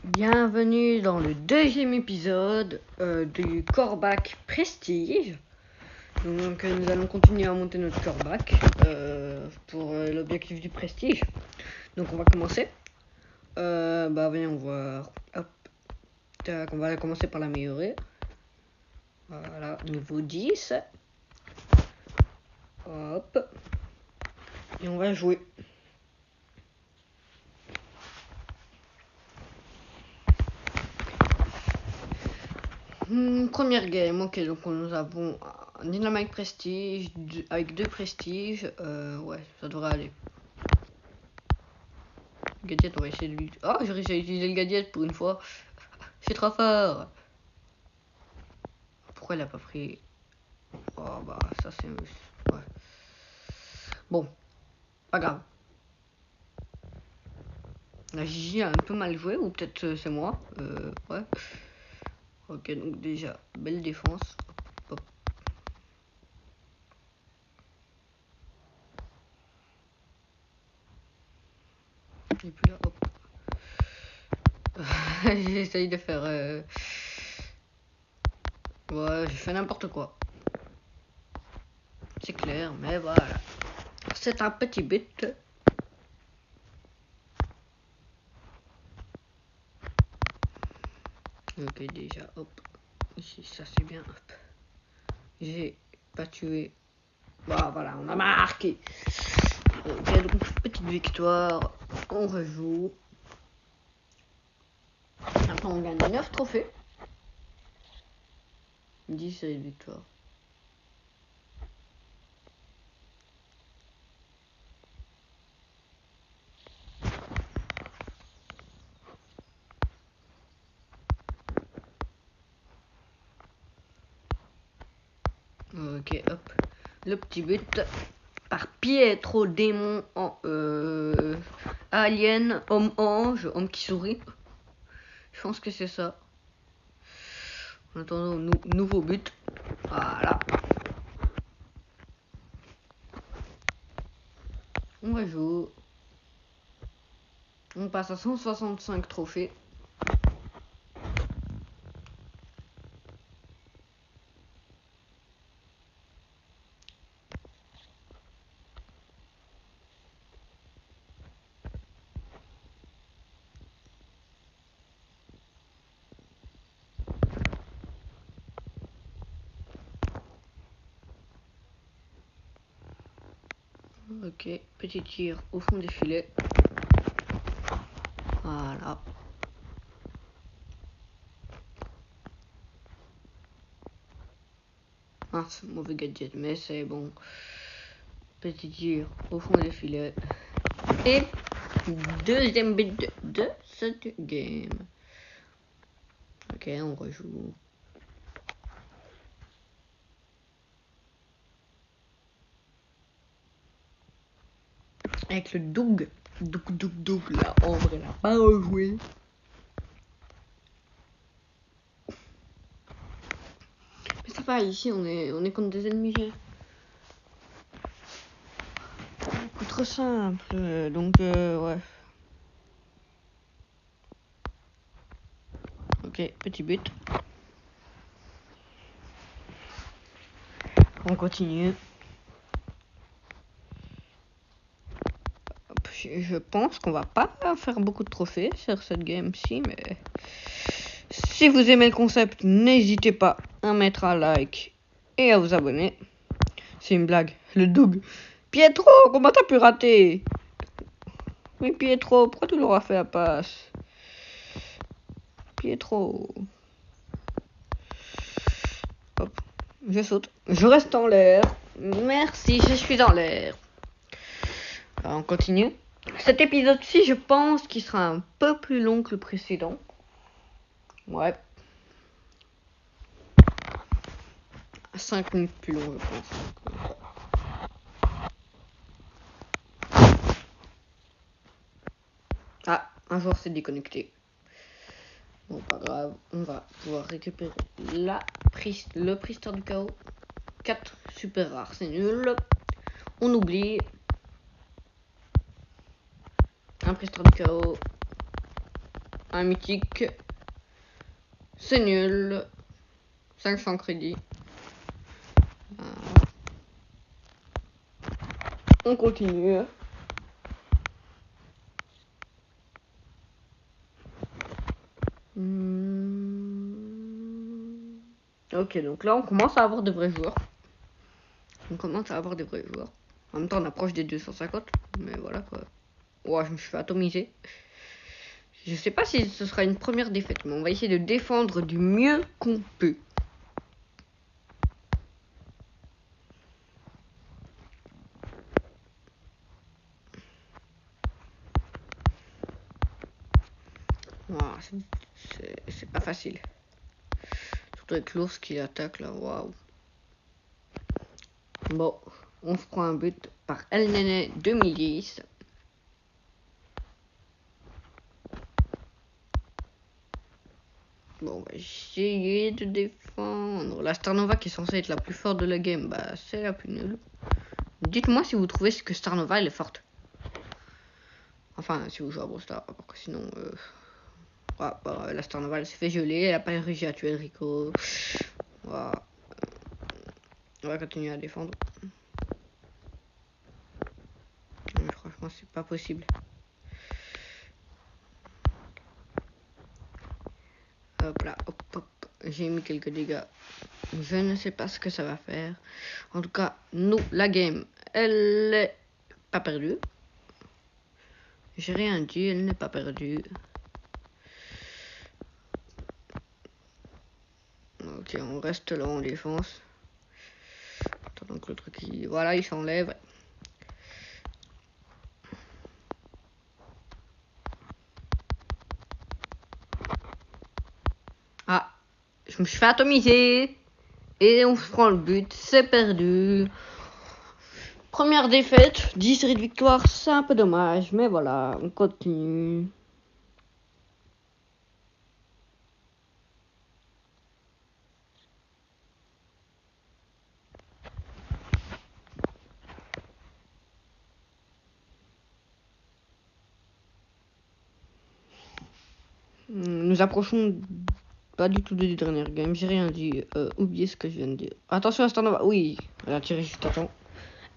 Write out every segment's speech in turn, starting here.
Bienvenue dans le deuxième épisode du Corbac Prestige. Donc nous allons continuer à monter notre Corbac pour l'objectif du Prestige. Donc on va commencer. Viens voir. Hop. Tac, on va commencer par l'améliorer. Voilà, niveau 10. Hop. Et on va jouer. Première game, ok, donc nous avons un Dynamite Prestige avec 2 prestiges, ouais, ça devrait aller. Gadget, on va essayer de lui... Oh, j'ai réussi à utiliser le gadget pour une fois, c'est trop fort. Pourquoi il a pas pris... Oh bah, ça c'est... Ouais. Bon, pas grave. La Gigi a un peu mal joué, ou peut-être c'est moi, ouais. Ok, donc déjà, belle défense. Hop. Et puis là, hop. J'essaye de faire... Ouais, j'ai fait n'importe quoi. C'est clair, mais voilà. C'est un petit but. Ok, déjà, hop. Ici, ça c'est bien, hop. J'ai pas tué. Bah, voilà, on a marqué. Ok, donc petite victoire. On rejoue. Après, on gagne 9 trophées. 10 séries de victoire. Ok, hop. Le petit but par Pietro Démon en Alien, homme ange, homme qui sourit. Je pense que c'est ça. En attendant, nouveau but. Voilà. On rejoue. On passe à 165 trophées. Ok, petit tir au fond des filets. Voilà. Ah, c'est un mauvais gadget, mais c'est bon. Petit tir au fond des filets. Et deuxième but de cette game. Ok, on rejoue. Avec le Doug. Doug, là, en vrai, il a pas rejoué. Mais ça va, ici, on est contre des ennemis. Trop simple, donc ouais. Ok, petit but. On continue. Je pense qu'on va pas faire beaucoup de trophées sur cette game-ci, mais si vous aimez le concept, n'hésitez pas à mettre un like et à vous abonner. C'est une blague, le Doug. Pietro, comment t'as pu rater? Oui, Pietro, pourquoi tu l'auras fait la passe? Pietro. Hop, je saute. Je reste en l'air. Merci, je suis en l'air. Alors, on continue. Cet épisode-ci, je pense qu'il sera un peu plus long que le précédent. Ouais. 5 minutes plus long, je pense. Ah, un joueur s'est déconnecté. Bon, pas grave, on va pouvoir récupérer le Priester du chaos. 4 super rares, c'est nul. On oublie. Un Priester du chaos. un mythique. C'est nul. 500 crédits. On continue. Ok, donc là on commence à avoir de vrais joueurs. En même temps on approche des 250. Mais voilà quoi. Ouais, je me suis fait atomiser. Je sais pas si ce sera une première défaite, mais on va essayer de défendre du mieux qu'on peut. Wow, c'est pas facile. Surtout avec l'ours qui attaque là, waouh. Bon, on se prend un but par El Nene 2010. Bon, on va essayer de défendre. La Starnova qui est censée être la plus forte de la game, bah c'est la plus nulle. Dites-moi si vous trouvez que Starnova elle est forte. Enfin, si vous jouez à Brawl Stars, parce que sinon... la Starnova elle s'est fait geler, elle a pas réussi à tuer Rico. Voilà. On va continuer à défendre. Mais franchement, c'est pas possible. Hop là, hop, hop. J'ai mis quelques dégâts. Je ne sais pas ce que ça va faire. En tout cas, nous, la game, elle est pas perdue. J'ai rien dit, elle n'est pas perdue. Ok, on reste là en défense. Attends que le truc, voilà, il s'enlève. Ah, je me suis fait atomiser. Et on se prend le but, c'est perdu. Première défaite, 10 séries de victoires, c'est un peu dommage. Mais voilà, on continue. Nous approchons pas du tout des dernières games. J'ai rien dit. Oubliez ce que je viens de dire. Attention à Starnova. Oui, elle a tiré juste à temps.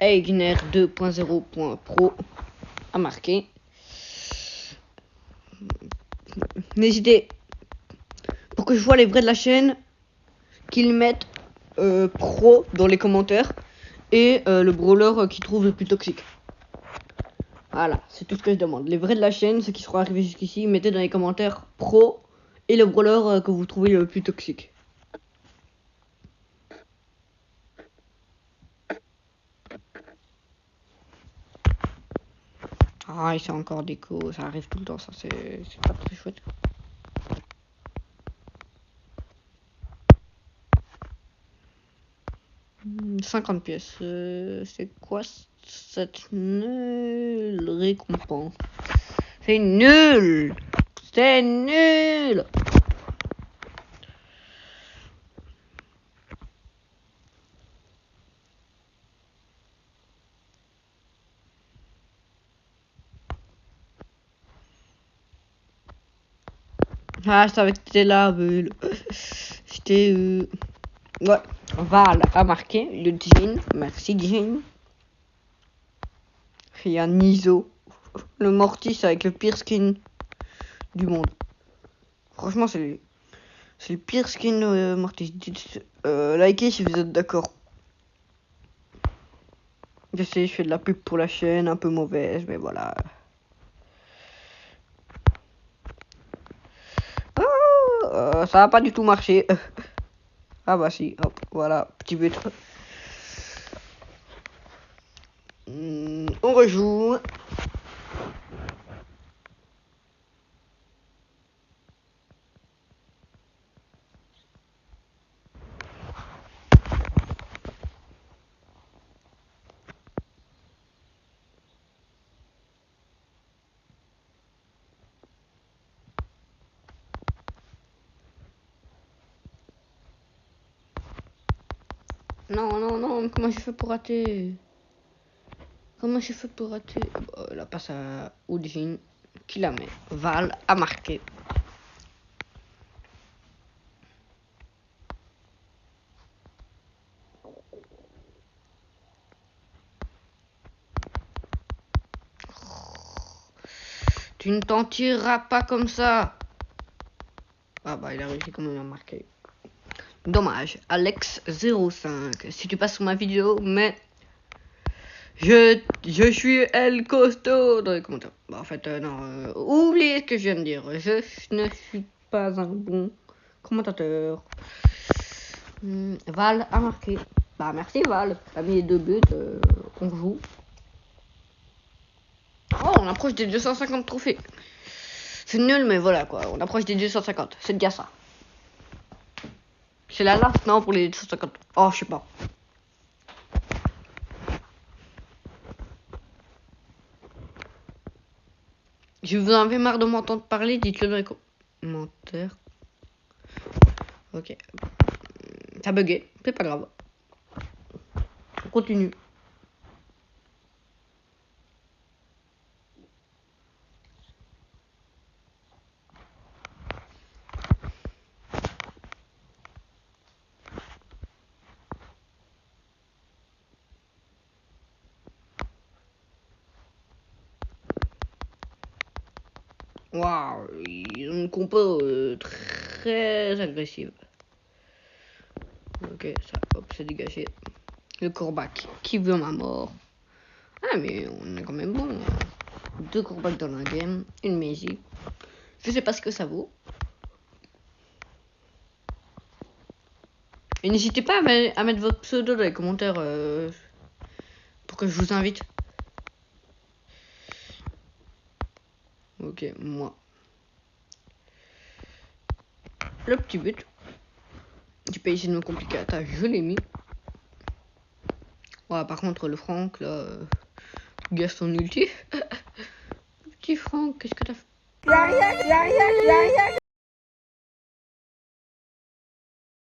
Eigner 2.0.pro a marqué. N'hésitez, pour que je vois les vrais de la chaîne, qu'ils mettent pro dans les commentaires et le brawler qui trouve le plus toxique. Voilà, c'est tout ce que je demande. Les vrais de la chaîne, ceux qui seront arrivés jusqu'ici, mettez dans les commentaires pro et le brawler que vous trouvez le plus toxique. Ah, il fait encore d'écho, ça arrive tout le temps, ça c'est pas très chouette. « 50 pièces, c'est quoi cette nulle récompense? C'est nul! C'est nul! Ah, je savais que t'étais là, Bull. J'étais... Ouais, Val a marqué le Jin. Merci, Jin. Il y a Niso. Le Mortis avec le pire skin du monde. Franchement, c'est le pire skin Mortis. Likez si vous êtes d'accord. Je sais, je fais de la pub pour la chaîne, un peu mauvaise, mais voilà. Ça a pas du tout marché. Ah bah si, hop, voilà, petit but. On rejoue. Non, non, non, comment j'ai fait pour rater? Comment j'ai fait pour rater? La passe à Oudjin, qui la met. Val a marqué. Tu ne t'en tireras pas comme ça. Ah bah, il a réussi quand même à marquer. Dommage. Alex05. Si tu passes sur ma vidéo, mais... Je suis El Costaud dans les commentaires. Bah, en fait, non. Oubliez ce que je viens de dire. Je ne suis pas un bon commentateur. Val a marqué. Bah, merci Val. T'as mis les 2 buts. On joue. Oh, on approche des 250 trophées. C'est nul, mais voilà quoi. On approche des 250. C'est déjà ça. C'est la last, non, pour les 250. Oh, je sais pas. Je vous en avais marre de m'entendre parler, dites-le dans les commentaires. Ok. Ça bugué, c'est pas grave. On continue. Waouh, ils ont une compo très agressive. Ok, ça, hop, c'est dégagé. Le corbac qui veut ma mort. Ah, mais on est quand même bon. 2 corbacs dans la game, une Messi. Je sais pas ce que ça vaut. Et n'hésitez pas à mettre votre pseudo dans les commentaires pour que je vous invite. Ok, moi. Le petit but. J'ai pas essayé de me compliquer la tâche, je l'ai mis. Ouais, par contre, le Franck, là, gâche son ulti. Petit Franck, qu'est-ce que t'as fait? Y'a rien,